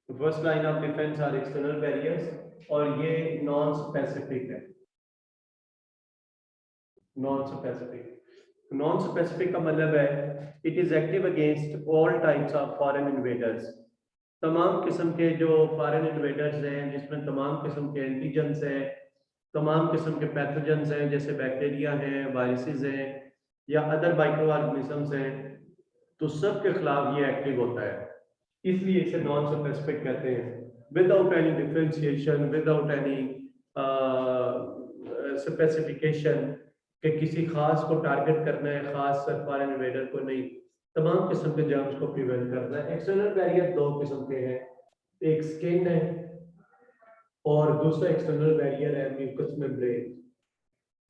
First line of defence are external barriers, और ये non specific है। नॉन स्पेसिफिक का मतलब है it is active against all types of foreign invaders. तमाम किस्म के जो फॉरेन इन्वेडर्स हैं, जिसमें तमाम किस्म के एंटीजेंस हैं, तमाम किस्म के पैथोजेंस हैं, जैसे बैक्टीरिया हैं, वायरसेस हैं या अदर माइक्रो ऑर्गेनिजम्स हैं, तो सब के खिलाफ ये एक्टिव होता है, इसलिए इसे नॉन स्पेसिफिक कहते हैं। Without any differentiation, without any specification कि किसी खास को टारगेट करना है, खास फॉरेन इन्वेडर को नहीं, तमाम किस्म के जर्म्स को प्रिवेंट करता है। एक्सटर्नल बैरियर दो किस्म के हैं, एक स्किन है और दूसरा एक्सटर्नल बैरियर है म्यूकस मेम्ब्रेन।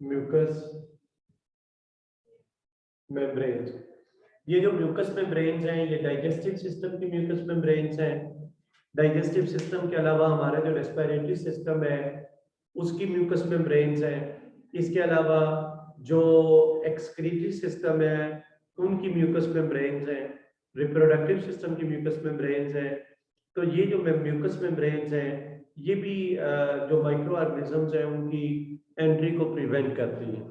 म्यूकस मेम्ब्रेन, ये जो म्यूकस मेम्ब्रेन्स हैं ये डाइजेस्टिव सिस्टम की म्यूकस मेम्ब्रेन्स हैं। डाइजेस्टिव सिस्टम के अलावा हमारा जो रेस्पिरेटरी सिस्टम है उसकी म्यूकस मेम्ब्रेन्स हैं। इसके अलावा जो एक्सक्रीटरी सिस्टम है उनकी म्यूकस मेम्ब्रेन्स हैं। रिप्रोडक्टिव सिस्टम की म्यूकस मेम्ब्रेन्स हैं। तो ये जो म्यूकस मेम्ब्रेन्स हैं ये भी जो माइक्रो ऑर्गेनिजम्स हैं उनकी एंट्री को प्रिवेंट करती हैं।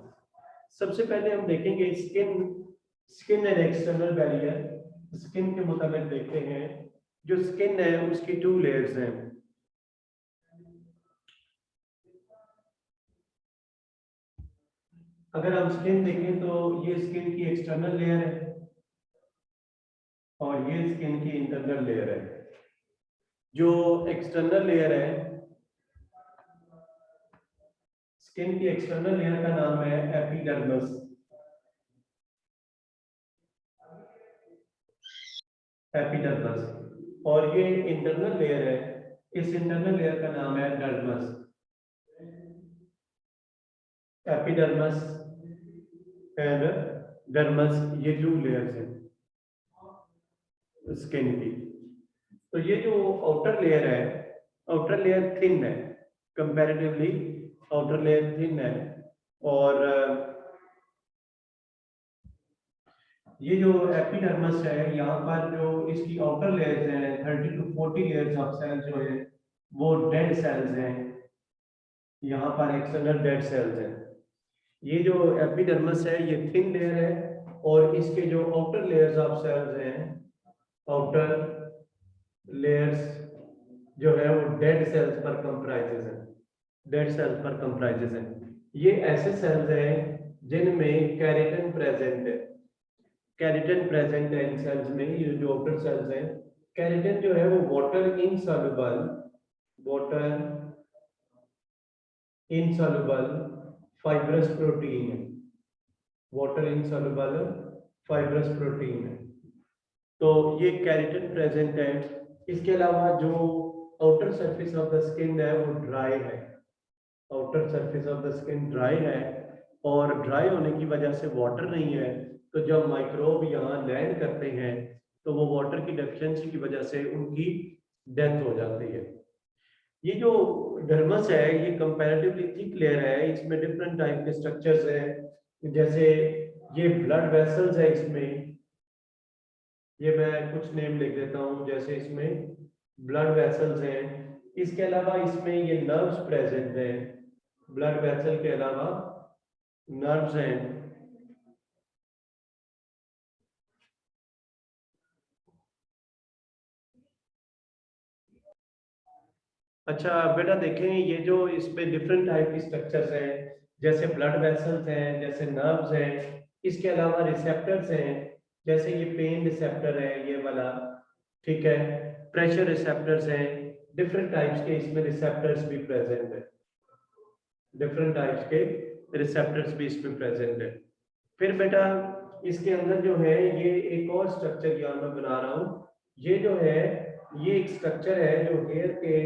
सबसे पहले हम देखेंगे skin and external barrier. Skin के मुताबिक देखते हैं, जो स्किन है उसकी 2 लेयर्स हैं। अगर हम स्किन देखें तो ये स्किन की एक्सटर्नल लेयर है और ये स्किन की इंटरनल लेयर है। जो एक्सटर्नल लेयर है, स्किन की एक्सटर्नल लेयर का नाम है एपिडर्मिस। एपिडर्मिस। और ये इंटरनल लेयर है, इस इंटरनल लेयर का नाम है डर्मस। एपिडर्मिस एंड डर्मस, ये 2 लेयर्स हैं स्किन की। तो ये जो आउटर लेयर है, आउटर लेयर थिन है, कंपैरेटिवली आउटर लेयर थिन है। और ये जो एपिडर्मिस है, यहाँ पर जो इसकी आउटर लेयर्स हैं 30 to 40 लेयर्स ऑफ सेल्स जो है वो डेड सेल्स हैं। यहाँ पर एक्सटर्नल डेड सेल्स हैं। ये जो एपिडर्मिस है ये थिन लेयर है और इसके जो आउटर लेयर्स ऑफ सेल्स हैं, आउटर लेयर्स जो है वो डेड सेल्स पर कंप्राइजेस हैं। डेड सेल्स पर कंप्राइजेस हैं। ये ऐसे सेल्स हैं जिनमें कैरेटिन प्रेजेंट है। कैरेटिन प्रेजेंट है इन सेल्स में। ये जो आउटर सेल्स हैं, कैरेटिन जो है वो वाटर इनसॉल्युबल फाइब्रस प्रोटीन है। वाटर इनसॉल्युबल फाइब्रस प्रोटीन है। तो ये कैरेटिन प्रेजेंट है। इसके अलावा जो outer surface of the skin है वो ड्राई है। Outer surface of the skin dry है और ड्राई होने की वजह से वाटर नहीं है, तो जब माइक्रोब यहाँ लैंड करते हैं तो वो वाटर की डेफिशिएंसी की वजह से उनकी डेथ हो जाती है। ये जो डर्मस है ये कंपैरेटिवली थिक लेयर है, इसमें डिफरेंट टाइप के स्ट्रक्चर्स हैं। जैसे ये ब्लड वेसल्स है, इसमें ये मैं कुछ नेम लिख देता हूँ, जैसे इसमें ब्लड वेसल्स हैं। इसके अलावा इसमें ये नर्व्स प्रेजेंट हैं। ब्लड वेसल के अलावा नर्व्स हैं। अच्छा बेटा देखें, ये जो इसमें डिफरेंट टाइप की स्ट्रक्चर्स हैं, जैसे ब्लड वेसल्स हैं, जैसे नर्व्स हैं, इसके अलावा रिसेप्टर्स हैं, जैसे ये पेन रिसेप्टर है ये वाला, ठीक है, प्रेशर रिसेप्टर्स हैं। डिफरेंट टाइप्स के इसमें रिसेप्टर्स भी प्रेजेंट है। डिफरेंट टाइप्स के रिसेप्टर्स भी इसमें प्रेजेंट है। फिर बेटा इसके अंदर जो है ये एक और स्ट्रक्चर यहाँ मैं बना रहा हूँ। ये जो है ये एक स्ट्रक्चर है जो हेयर के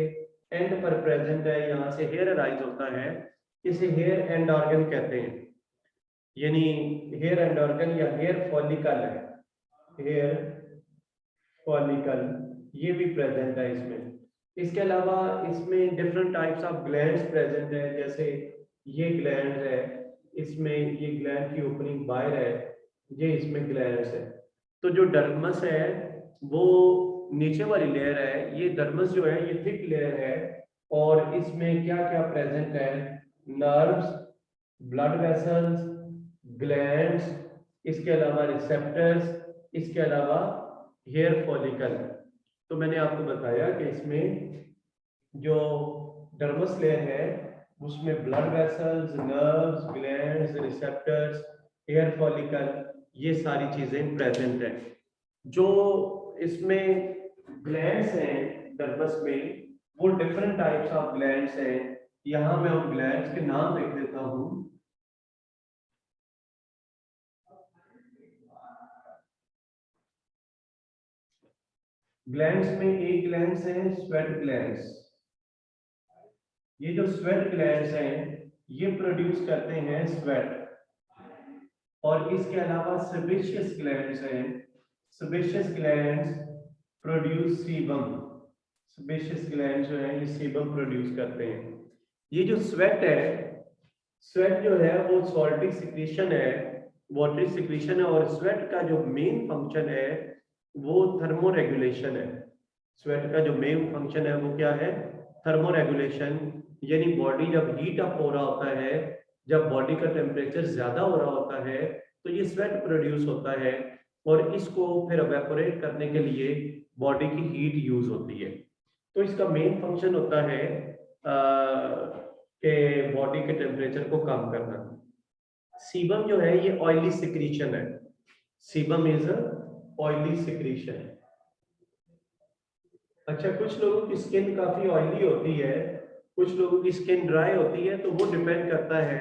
एंड पर प्रेजेंट है। यहाँ से हेयर अराइज होता है, इसे हेयर एंड ऑर्गन कहते हैं। यानी हेयर एंड ऑर्गन या हेयर फॉलिकल है। हेयर फॉलिकल ये भी प्रेजेंट है इसमें। इसके अलावा इसमें different types of glands present है। जैसे ये ग्लैंड है, इसमें ये ग्लैंड की ओपनिंग बाहर है, ये इसमें ग्लैंड्स है। तो जो डर्मस है वो नीचे वाली लेयर है, ये डर्मस जो है ये थिक लेयर है, और इसमें क्या क्या प्रेजेंट है? नर्व्स, ब्लड वेसल्स, ग्लैंड्स, इसके अलावा रिसेप्टर्स, इसके अलावा हेयर फॉलिकल। तो मैंने आपको बताया कि इसमें जो डर्मस लेयर है उसमें blood vessels, nerves, glands, receptors, hair follicle, ये सारी चीजें प्रेजेंट है। जो इसमें ग्लैंड्स हैं डर्मस में, वो डिफरेंट टाइप्स ऑफ ग्लैंड्स हैं। यहां मैं उन ग्लैंड्स के नाम लिख देता हूं। ग्लैंड्स में एक ग्लैंड्स हैं स्वेट ग्लैंड्स। ये जो स्वेट ग्लैंड्स हैं ये प्रोड्यूस करते हैं स्वेट, और इसके अलावा सेबेशियस ग्लैंड्स हैं। Sebaceous glands produce sebum. Sebaceous glands जो है ये सीबम प्रोड्यूस करते हैं। ये जो स्वेट है, स्वेट जो है वो सॉल्टिक सिक्रीशन है, वाटरी सिक्रीशन है, और स्वेट का जो मेन फंक्शन है वो थर्मो रेगुलेशन है। स्वेट का जो मेन फंक्शन है वो क्या है? Thermo regulation. यानी बॉडी जब हीट अप हो रहा होता है, जब बॉडी का टेम्परेचर ज्यादा हो रहा होता है, तो ये स्वेट प्रोड्यूस होता है, और इसको फिर एवेपोरेट करने के लिए बॉडी की हीट यूज होती है। तो इसका मेन फंक्शन होता है कि बॉडी के टेम्परेचर को कम करना। सीबम जो है ये ऑयली सिक्रीशन है। Sebum is oily secretion. अच्छा, कुछ लोगों की स्किन काफी ऑयली होती है, कुछ लोगों की स्किन ड्राई होती है, तो वो डिपेंड करता है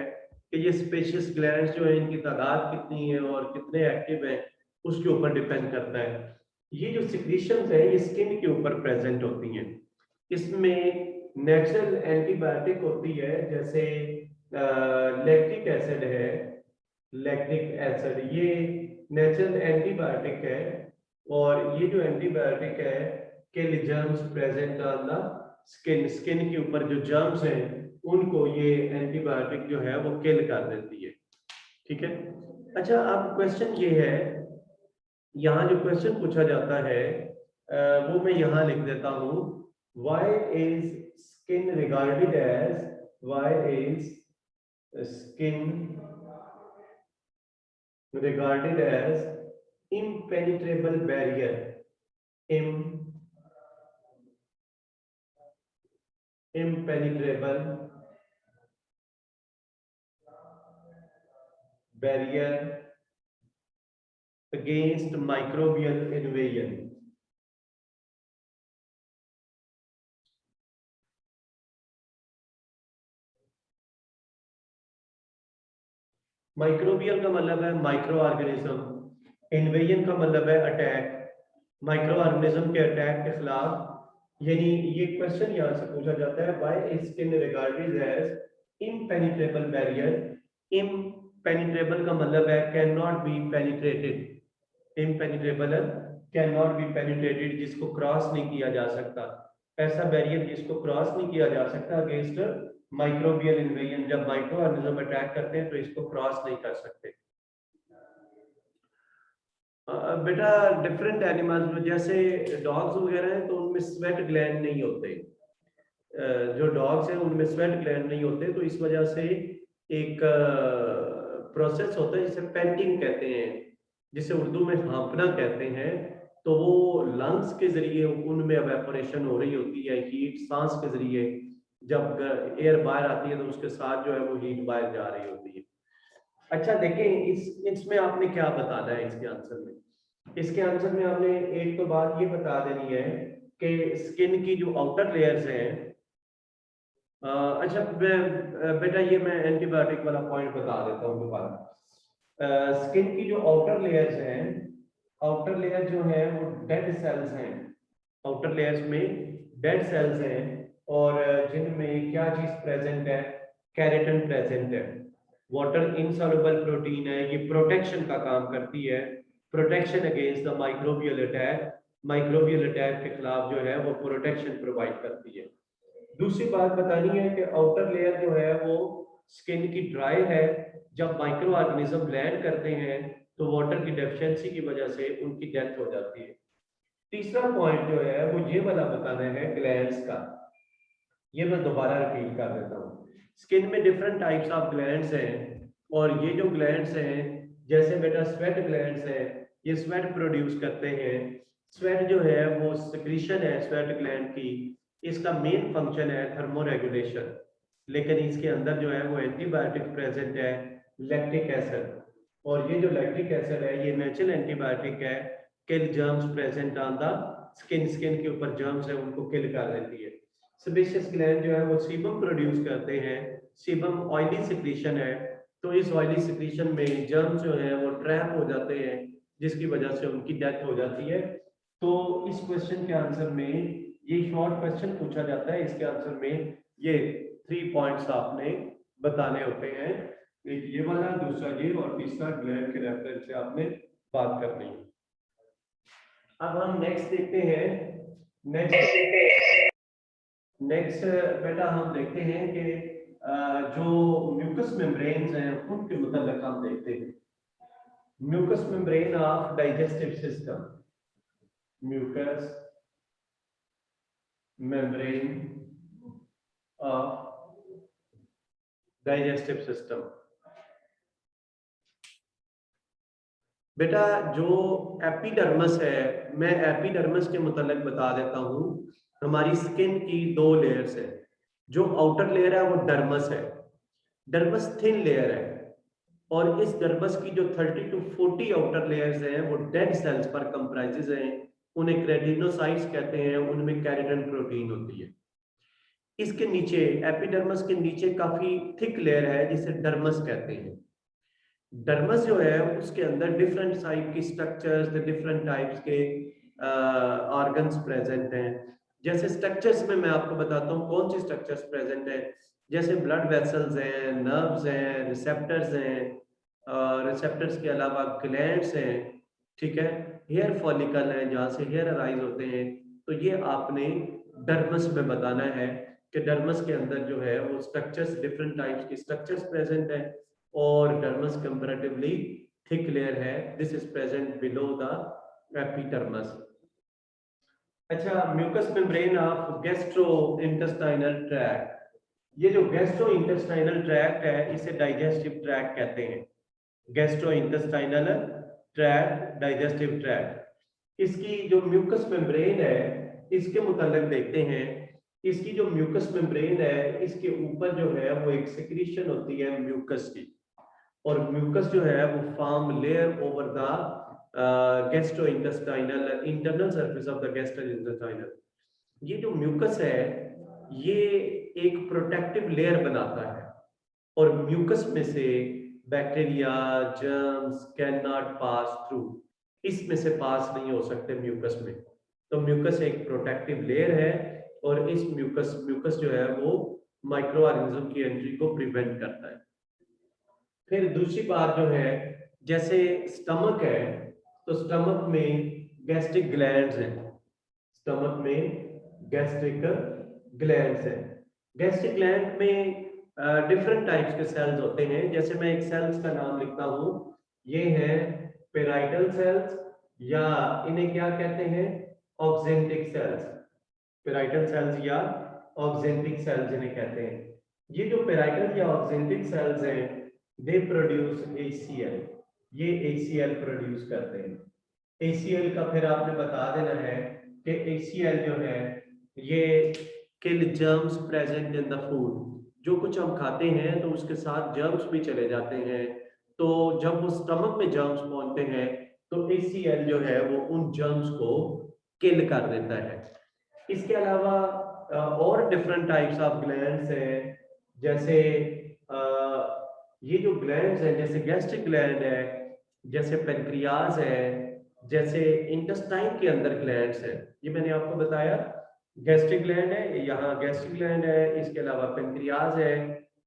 कि ये स्पेशियस ग्लैंड्स जो है इनकी तादाद कितनी है और कितने एक्टिव है, उसके ऊपर डिपेंड करता है। ये जो सिक्रीशंस है ये स्किन के ऊपर प्रेजेंट होती हैं। इसमें नेचुरल एंटीबायोटिक होती है, जैसे लैक्टिक एसिड है। लैक्टिक एसिड ये नेचुरल एंटीबायोटिक है, और ये जो एंटीबायोटिक है kill germs present on the skin. Skin के ऊपर जो जर्म्स हैं उनको ये एंटीबायोटिक जो है वो किल कर देती है। ठीक है। अच्छा, अब क्वेश्चन ये है, यहाँ जो क्वेश्चन पूछा जाता है वो मैं यहाँ लिख देता हूँ। Why is skin regarded as why is skin regarded as impenetrable barrier? Impenetrable barrier against microbial invasion. Microbial का मतलब है माइक्रो ऑर्गेनिज्म, इन्वेजन का मतलब है अटैक, माइक्रो ऑर्गेनिज्म के अटैक के खिलाफ। यानी ये क्वेश्चन यहाँ से पूछा जाता है, why is skin regarded as impenetrable barrier. Impenetrable का मतलब है can not be penetrated. Impenetrable can not be penetrated, जिसको क्रॉस नहीं किया जा सकता। ऐसा बैरियर जिसको क्रॉस नहीं किया जा सकता अगेंस्ट माइक्रोबियल इन्वेजन। जब माइक्रो ऑर्गेनिज्म अटैक करते हैं तो इसको क्रॉस नहीं कर सकते। बेटा डिफरेंट एनिमल्स में जैसे डॉग्स वगैरह हैं तो उनमें स्वेट ग्लैंड नहीं होते। जो डॉग्स हैं उनमें स्वेट ग्लैंड नहीं होते, तो इस वजह से एक प्रोसेस होता है जिसे पेंटिंग कहते हैं, जिसे उर्दू में हाँफना कहते हैं। तो वो लंग्स के जरिए उनमें एवेपोरेशन हो रही होती है, हीट सांस के जरिए जब एयर बाहर आती है तो उसके साथ जो है वो हीट बाहर जा रही होती है। अच्छा देखें, इसमें आपने क्या बताना है इसके आंसर में। इसके आंसर में आपने एक तो बात ये बता देनी है कि स्किन की जो आउटर लेयर्स हैं। अच्छा बेटा ये मैं एंटीबायोटिक वाला पॉइंट बता देता हूँ दोबारा। स्किन की जो आउटर लेयर्स हैं, आउटर लेयर जो है वो डेड सेल्स हैं। आउटर लेयर्स में डेड सेल्स हैं, और जिनमें क्या चीज प्रेजेंट है? कैरेटन प्रेजेंट है। वाटर इनसॉल्युबल प्रोटीन है, ये प्रोटेक्शन का काम करती है, protection against the microbial attack. Microbial attack के खिलाफ जो है वो प्रोटेक्शन प्रोवाइड करती है। दूसरी बात बतानी है कि आउटर लेयर जो है वो स्किन की ड्राई है। जब माइक्रो ऑर्गेनिज्म लैंड करते हैं तो वाटर की डेफिशिएंसी की वजह से उनकी डेथ हो जाती है। तीसरा पॉइंट जो है वो ये वाला बताना है ग्लैंड्स का। ये मैं दोबारा रिपीट कर देता हूँ। स्किन में डिफरेंट टाइप्स ऑफ ग्लैंड्स हैं, और ये जो ग्लैंड्स हैं, जैसे बेटा स्वेट ग्लैंड्स हैं, ये स्वेट प्रोड्यूस करते हैं। स्वेट जो है वो सिक्रीशन है स्वेट ग्लैंड की। इसका मेन फंक्शन है थर्मोरेगुलेशन, लेकिन इसके अंदर जो है वो एंटीबायोटिक प्रेजेंट है, लैक्टिक एसिड। और ये जो लैक्टिक एसिड है ये नेचुरल एंटीबायोटिक है, kill germs present on the skin. Skin के ऊपर जर्म्स है उनको किल कर देती है। सेबेशियस ग्लैंड जो है वो सीबम प्रोड्यूस करते हैं। सीबम ऑयली सिक्रीशन है, तो इस ऑयली सिक्रीशन में जर्म्स जो है वो ट्रैप हो जाते हैं, जिसकी वजह से उनकी डेथ हो जाती है। तो इस क्वेश्चन के आंसर में, ये शॉर्ट क्वेश्चन पूछा जाता है, इसके आंसर में ये 3 पॉइंट्स आपने बताने होते हैं। एक ये वाला, दूसरा ये, और तीसरा ग्लैंड के रेफरेंस से आपने बात करनी है। अब हम नेक्स्ट देखते हैं। नेक्स्ट बेटा हम देखते हैं कि जो म्यूकस मेम्ब्रेन्स हैं उनके मतलब हम देखते हैं। Mucous membrane of digestive system, mucous membrane of digestive system. बेटा जो एपिडर्मस है, मैं एपिडर्मस के मतलब बता देता हूँ। हमारी स्किन की 2 लेयर्स है। जो आउटर लेयर है वो डर्मस है, डर्मस थिन लेयर है। और इस डर्मस की जो 30 to 40 आउटर लेयर्स हैं वो डेड सेल्स पर कंप्राइजेज हैं। उन्हें केराटिनोसाइट्स कहते हैं, उनमें केराटिन प्रोटीन होती है। इसके नीचे, एपिडर्मस के नीचे काफी थिक लेयर है जिसे डर्मस कहते हैं। डर्मस जो है उसके अंदर डिफरेंट टाइप की स्ट्रक्चर्स, डिफरेंट टाइप्स के ऑर्गन्स प्रेजेंट हैं। जैसे स्ट्रक्चर्स में मैं आपको बताता हूँ कौन सी स्ट्रक्चर्स प्रेजेंट है। जैसे ब्लड वेसल्स हैं, नर्व्स हैं, रिसेप्टर्स हैं, रिसेप्टर्स के अलावा ग्लैंड्स हैं, ठीक है, हेयर फॉलिकल है जहाँ से हेयर अराइज होते हैं। तो ये आपने डर्मस में बताना है कि डर्मस के अंदर जो है वो स्ट्रक्चर्स, डिफरेंट टाइप्स की स्ट्रक्चर्स प्रेजेंट है, और डर्मस कंपैरेटिवली थिक लेयर है। This is present below the epidermis. अच्छा, mucus membrane of gastro intestinal tract. ये जो गैस्ट्रो इंटेस्टाइनल ट्रैक्ट है इसे डाइजेस्टिव ट्रैक्ट कहते हैं। Gastro intestinal tract, digestive tract. इसकी जो म्यूकस मेम्ब्रेन है इसके मुतालिक देखते हैं। इसकी जो म्यूकस मेम्ब्रेन है इसके ऊपर जो है वो एक सिक्रीशन होती है म्यूकस की, और म्यूकस जो है वो form layer over the gastrointestinal internal surface of the gastrointestinal. ये जो म्यूकस है ये एक प्रोटेक्टिव लेयर बनाता है, और म्यूकस में से bacteria, germs can not pass through. इसमें से पास नहीं हो सकते म्यूकस में। तो म्यूकस एक प्रोटेक्टिव लेयर है, और इस म्यूकस जो है वो माइक्रो ऑर्गेनिज्म की एंट्री को प्रिवेंट करता है। फिर दूसरी बात जो है, जैसे स्टमक है, तो स्टमक में गैस्ट्रिक ग्लैंड्स हैं। स्टमक में गैस्ट्रिक ग्लैंड्स हैं। गैस्ट्रिक ग्लैंड में डिफरेंट टाइप्स के सेल्स होते हैं। जैसे मैं एक सेल्स का नाम लिखता हूँ, ये है पेराइटल सेल्स, या इन्हें क्या कहते हैं, ऑक्जेंटिक सेल्स। पेराइटल सेल्स या ऑक्जेंटिक सेल्स इन्हें कहते हैं। ये जो पेराइटल या ऑक्जेंटिक सेल्स हैं दे प्रोड्यूस ACL। ये ACL प्रोड्यूस करते हैं। ACL का फिर आपने बता देना है कि ACL जो है ये kill germs present in the food. जो कुछ हम खाते हैं तो उसके साथ जर्म्स भी चले जाते हैं। तो जब वो स्टमक में जर्म्स पहुंचते हैं तो ACL जो है वो उन जर्म्स को किल कर देता है। इसके अलावा और डिफरेंट टाइप्स ऑफ ग्लैंड्स हैं। जैसे ये जो ग्लैंड्स हैं, जैसे गैस्ट्रिक ग्लैंड है, जैसे पेनक्रियाज है, जैसे इंटेस्टाइन के अंदर ग्लैंड्स है। ये मैंने आपको बताया, गैस्ट्रिक ग्लैंड है, यहाँ गैस्ट्रिक ग्लैंड है, इसके अलावा पेनक्रियाज है,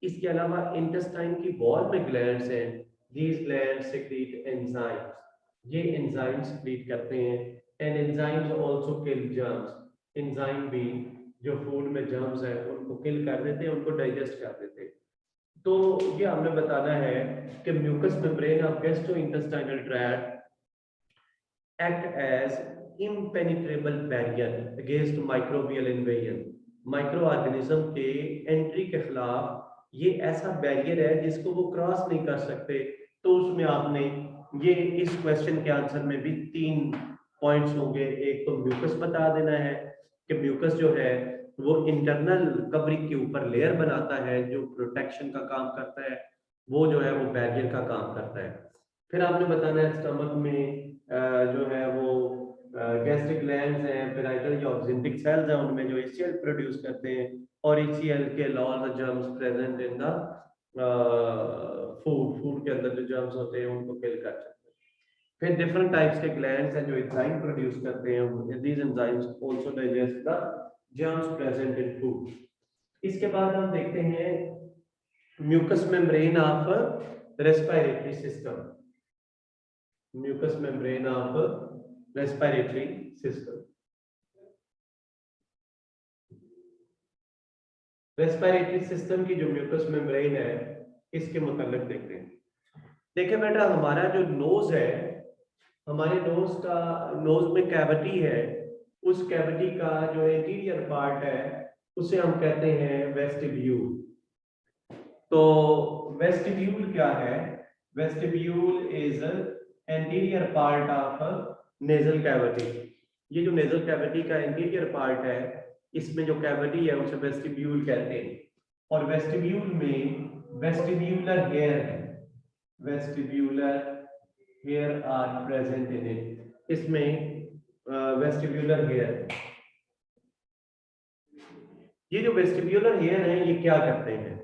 इसके अलावा इंटेस्टाइन की वॉल में ग्लैंड्स हैं। These glands secrete enzymes. ये एंजाइम्स सेक्रीट करते हैं, and enzymes also kill germs. Enzyme भी जो फूड में जर्म्स है उनको किल कर देते हैं, उनको डाइजेस्ट कर देते हैं। तो ये हमने बताना है कि mucous membrane of gastrointestinal tract act as impenetrable barrier against microbial invasion, micro organism के एंट्री के खिलाफ ये ऐसा बैरियर है जिसको वो क्रॉस नहीं कर सकते। तो उसमें आपने ये इस क्वेश्चन के आंसर में भी 3 पॉइंट्स होंगे। एक तो म्यूकस बता देना है कि म्यूकस जो है वो इंटरनल कवरिंग के ऊपर लेयर बनाता है जो प्रोटेक्शन का काम करता है, वो जो है वो बैरियर का काम करता है। फिर आपने बताना है स्टमक में जो है वो गैस्ट्रिक ग्लैंड्स हैं, पेराइटल या ऑक्सिंटिक सेल्स हैं, उनमें जो HCl प्रोड्यूस करते हैं, और HCl के अलावा germs present in the food के अंदर जो जर्म्स होते हैं उनको किल कर सकते हैं। फिर डिफरेंट टाइप्स के ग्लैंड्स हैं जो एंजाइम प्रोड्यूस करते हैं, these enzymes also digest the germs present in food. इसके बाद हम देखते हैं mucous membrane of respiratory system, mucous membrane of respiratory system. Respiratory system की जो म्यूकस मेम्ब्रेन है इसके मुताबिक देखते हैं। देखिए बेटा, हमारा जो नोज है, हमारे नोज में कैविटी है, उस कैविटी का जो इंटीरियर पार्ट है उसे हम कहते हैं वेस्टिब्यूल। तो वेस्टिब्यूल क्या है? Vestibule is anterior part of nasal cavity. ये जो नेजल कैविटी का इंटीरियर पार्ट है, इसमें जो कैविटी है उसे वेस्टिब्यूल कहते हैं। और वेस्टिब्यूल में वेस्टिब्यूलर हेयर है, vestibular hair are present in it. इसमें वेस्टिब्यूलर हेयर, ये जो वेस्टिब्यूलर हेयर है ये क्या करते हैं?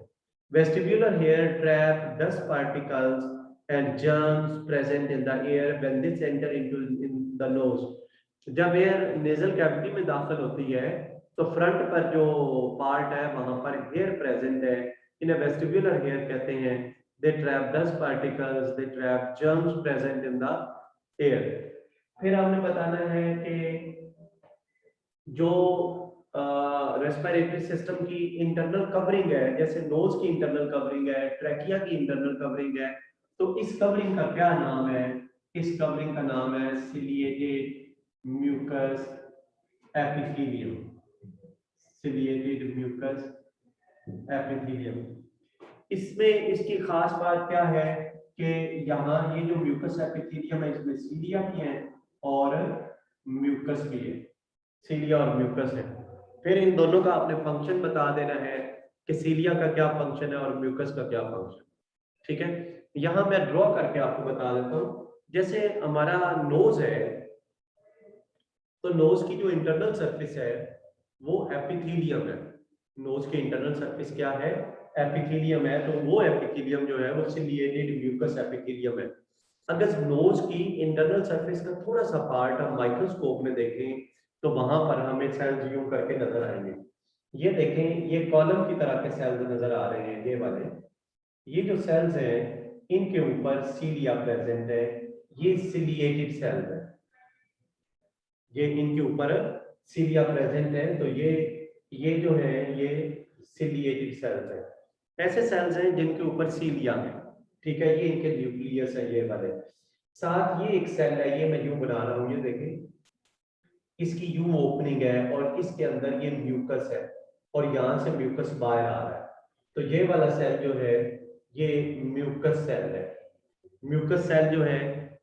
Vestibular hair trap dust particles and germs present in the air when this enter into in the nose. जब एयर नेजल कैविटी में दाखिल होती है तो फ्रंट पर जो पार्ट है वहां पर हेयर प्रेजेंट है, इन्हें वेस्टिबुलर हेयर कहते हैं। They trap dust particles, they trap germs present in the air. फिर हमने बताना है कि जो रेस्पिरेटरी सिस्टम की इंटरनल कवरिंग है, जैसे नोज की इंटरनल कवरिंग है, ट्रैकिया की इंटरनल कवरिंग है, तो इस कवरिंग का क्या नाम है? इस कवरिंग का नाम है ciliated mucous epithelium, ciliated mucous epithelium. इसमें इसकी खास बात क्या है कि यहाँ ये जो म्यूकस एपिथेलियम है इसमें सीलिया भी है और म्यूकस भी है, सीलिया और म्यूकस है। फिर इन दोनों का आपने फंक्शन बता देना है कि सीलिया का क्या फंक्शन है और म्यूकस का क्या फंक्शन। ठीक है, यहां मैं ड्रॉ करके आपको बता देता हूं। जैसे हमारा नोज है, तो नोज की जो इंटरनल सरफेस है वो एपिथेलियम है। नोज की इंटरनल सरफेस क्या है? एपिथेलियम है। तो वो एपिथेलियम जो है वो सिलिएटेड म्यूकस एपिथेलियम है। अगर नोज की इंटरनल सरफेस का थोड़ा सा पार्ट हम माइक्रोस्कोप में देखें तो वहां पर हमें सेल्स यूं करके नजर आएंगे। ये देखें, ये कॉलम की तरह के सेल्स नजर आ रहे हैं, ये वाले। ये जो सेल्स हैं इनके ऊपर सीलिया प्रेजेंट है, ये सिलिएटेड सेल्स है, ये इनके ऊपर सीलिया प्रेजेंट है। तो ये जो है ये सिलिएटेड सेल्स है। ऐसे सेल्स हैं जिनके ऊपर सीलिया है, ठीक है, ये इनके न्यूक्लियस है ये वाले। साथ ये एक सेल है, ये मैं यूं बना रहा हूं, ये देखें, इसकी यूं ओपनिंग है और इसके अंदर ये म्यूकस है और यहां से म्यूकस बाहर आ रहा है। तो ये वाला सेल जो है ये म्यूकस सेल है। म्यूकस सेल जो है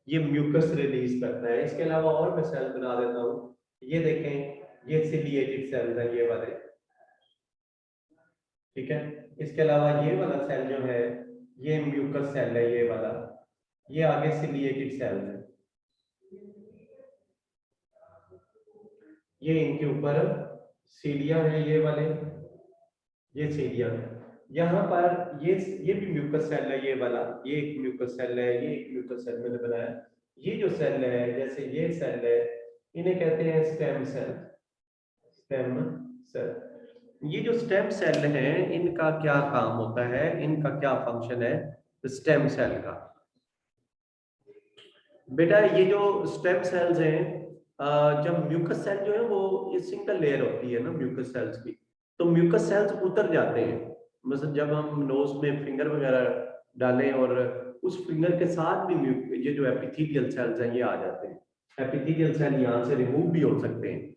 ये म्यूकस रिलीज करता है। इसके अलावा और मैं सेल बना देता हूं, ये देखें, ये सिलिएटेड सेल है ये वाले, ठीक है। इसके अलावा ये वाला सेल जो है ये म्यूकस सेल है ये वाला, ये आगे सिलिएटेड सेल है, ये इनके ऊपर सीलिया है ये वाले, ये सीलिया है। यहाँ पर ये भी म्यूकस सेल है ये वाला, ये एक म्यूकस सेल है, ये एक म्यूकस सेल मैंने बनाया। ये जो सेल है, जैसे ये सेल है, इन्हें कहते हैं स्टेम सेल, स्टेम सेल। ये जो स्टेम सेल है इनका क्या काम होता है, इनका क्या फंक्शन है स्टेम सेल का? बेटा ये जो स्टेम सेल्स हैं, जब म्यूकस सेल जो है वो ये सिंगल लेयर होती है ना म्यूकस सेल्स की, तो म्यूकस सेल्स उतर जाते हैं। मतलब जब हम नोज में फिंगर वगैरह डालें और उस फिंगर के साथ भी ये जो एपिथेलियल सेल्स हैं ये आ जाते हैं। एपिथेलियल सेल यहाँ से रिमूव भी हो सकते हैं।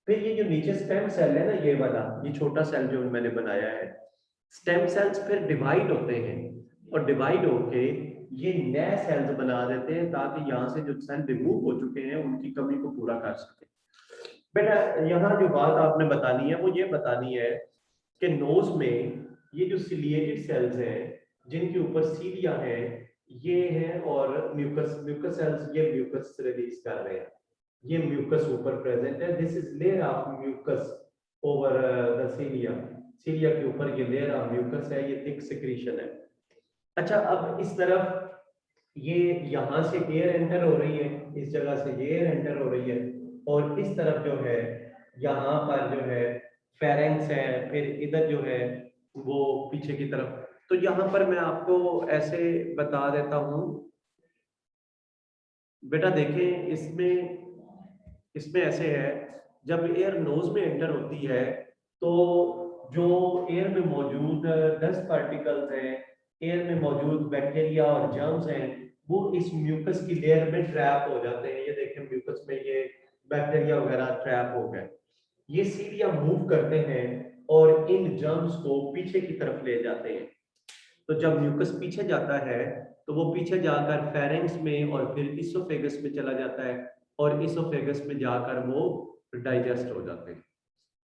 फिर ये जो नीचे स्टेम सेल है ना, ये वाला, ये छोटा सेल जो मैंने बनाया है, स्टेम सेल्स फिर डिवाइड होते हैं और डिवाइड होके ये नए सेल्स बना देते हैं ताकि यहाँ से जो सेल रिमूव हो चुके हैं उनकी कमी को पूरा कर सके। बेटा यहाँ जो बात आपने बतानी है वो ये बतानी है कि नोज में ये जो सिलिएटेड सेल्स हैं जिनके ऊपर सीलिया है ये हैं, और म्यूकस म्यूकस सेल्स ये म्यूकस रिलीज कर रहे हैं, ये म्यूकस ऊपर प्रेजेंट है। This is layer of mucus over the cilia, cilia के ऊपर ये लेयर ऑफ म्यूकस है, ये थिक सिक्रीशन है। अच्छा, अब इस तरफ ये यहाँ से एयर एंटर हो रही है, इस जगह से ये एयर एंटर हो रही है, और इस तरफ जो है यहाँ पर जो है फेरेंक्स है, फिर इधर जो है वो पीछे की तरफ। तो यहाँ पर मैं आपको ऐसे बता देता हूँ बेटा, देखें इसमें ऐसे है, जब एयर नोज में एंटर होती है तो जो एयर में मौजूद डस्ट पार्टिकल्स हैं, एयर में मौजूद बैक्टीरिया और जर्म्स हैं, वो इस म्यूकस की लेयर में ट्रैप हो जाते हैं। ये देखें म्यूकस में ये बैक्टीरिया वगैरह ट्रैप हो गए, ये सीलिया मूव करते हैं और इन जर्म्स को पीछे की तरफ ले जाते हैं। तो जब म्यूकस पीछे जाता है तो वो पीछे जाकर फेरेंक्स में और फिर इसोफेगस में चला जाता है, और इसोफेगस में जाकर वो डाइजेस्ट हो जाते हैं।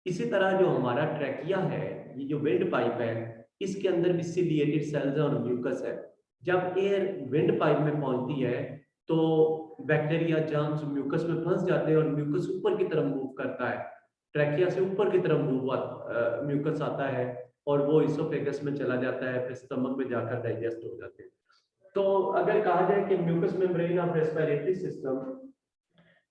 इसी तरह जो हमारा ट्रैकिया है, ये जो विंड पाइप है, इसके अंदर भी सिलिएटेड सेल्स और म्यूकस है। जब एयर विंड पाइप में पहुंचती है तो बैक्टीरिया जर्म्स म्यूकस में फंस जाते हैं और म्यूकस ऊपर की तरफ मूव करता है, ट्रैकिया से ऊपर की तरफ म्यूकस आता है और वो इसोफेगस में चला जाता है, फिर स्टमक में जाकर डाइजेस्ट हो जाते हैं। तो अगर कहा जाए कि mucous membrane of respiratory system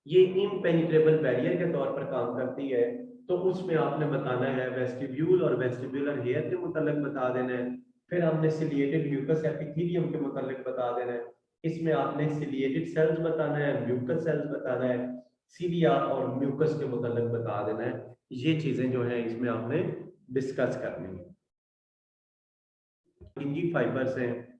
ये इम्पेनिट्रेबल बैरियर के तौर पर काम करती है, तो उसमें आपने बताना है वेस्टिब्यूल और वेस्टिबुलर हेयर के मुतालिक बता देना है, फिर हमने सिलिएटेड म्यूकस एपिथेलियम के मुतालिक बता देना है, इसमें आपने सिलिएटेड सेल्स बताना है, म्यूकस सेल्स बताना है, सीलिया और म्यूकस के मुतालिक बता देना है। ये चीजें जो है इसमें आपने डिस्कस करनी है। इंगी फाइबर्स हैं